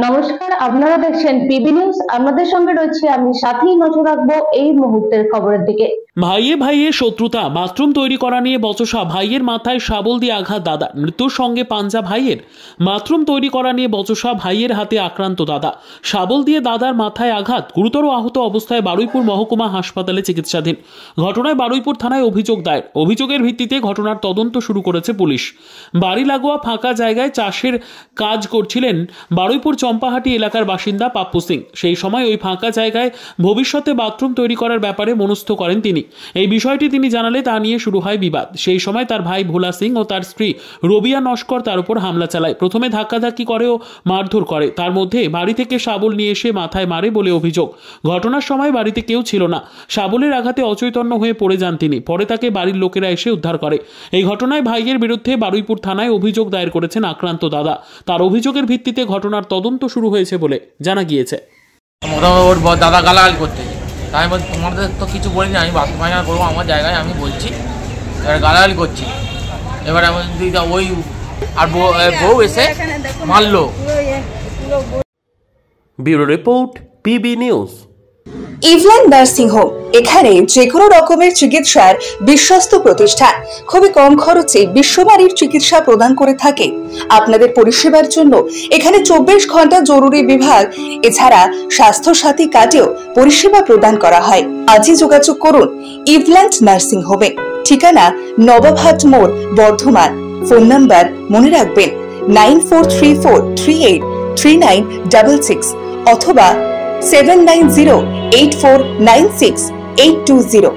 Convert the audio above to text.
নমস্কার, আপনারা দেখছেন পিবি নিউজ। আমাদের সঙ্গে রয়েছে আমি, সাথেই নজর রাখবো এই মুহূর্তের খবরের দিকে। ভাইয়ে ভাইয়ে শত্রুতা, বাথরুম তৈরি করা নিয়ে বচসা, ভাইয়ের মাথায় শাবল দিয়ে আঘাত দাদা, মৃত্যুর সঙ্গে পাঞ্জা ভাইয়ের। বাথরুম তৈরি করা নিয়ে বচসা, ভাইয়ের হাতে আক্রান্ত দাদা, শাবল দিয়ে দাদার মাথায় আঘাত, গুরুতর আহত অবস্থায় বারুইপুর মহকুমা হাসপাতালে চিকিৎসাধীন। ঘটনায় বারুইপুর থানায় অভিযোগ দায়ের। অভিযোগের ভিত্তিতে ঘটনার তদন্ত শুরু করেছে পুলিশ। বাড়ি লাগোয়া ফাঁকা জায়গায় চাষের কাজ করছিলেন বারুইপুর চম্পাহাটি এলাকার বাসিন্দা পাপ্পু সিং। সেই সময় ওই ফাঁকা জায়গায় ভবিষ্যতে বাথরুম তৈরি করার ব্যাপারে মনস্থ করেন তিনি। এই বিষয়টি তিনি জানালে তা নিয়ে শুরু হয় বিবাদ। সেই সময় তার ভাই ভোলা সিং ও তার স্ত্রী রবিয়া নস্কর তার উপর হামলা চালায়। প্রথমে ধাক্কাধাক্কি করে ও মারধর করে, তার মধ্যে বাড়ি থেকে শাবল নিয়ে এসে মাথায় মারে বলে অভিযোগ। ঘটনার সময় বাড়িতে কেউ ছিল না। শাবলের আঘাতে অচৈতন্য হয়ে পড়ে যান তিনি। পরে তাকে বাড়ির লোকেরা এসে উদ্ধার করে। এই ঘটনায় ভাইয়ের বিরুদ্ধে বারুইপুর থানায় অভিযোগ দায়ের করেছেন আক্রান্ত দাদা। তার অভিযোগের ভিত্তিতে ঘটনার তদন্ত শুরু হয়েছে বলে জানা গিয়েছে। ওর দাদা গালাগালি করতে, তাই বলছি তোমাদের তো কিছু বলিনি, আমি বাথরুম পায়খানা করবো আমার জায়গায়, আমি বলছি এবার গালাগালি করছি। এবার ওই আর বউ এসে মারলো। Bureau report, PB news. ইভল্যান্ড নার্সিং হোম, এখানে যে কোনো রকমের চিকিৎসার বিশ্বস্ত প্রতিষ্ঠান। খুবই কম খরচে বিশ্বমানের চিকিৎসা প্রদান করে থাকে। আপনাদের পরিষেবার জন্য এখানে 24 ঘন্টা জরুরি বিভাগ, এছাড়া স্বাস্থ্য সাথী কার্ডেও পরিষেবা প্রদান করা হয়। আজই যোগাযোগ করুন ইভল্যান্ড নার্সিং হোমে। ঠিকানা নবাবহাট মোড়, বর্ধমান। ফোন নাম্বার মনে রাখবেন 9434383966 অথবা 7908496820।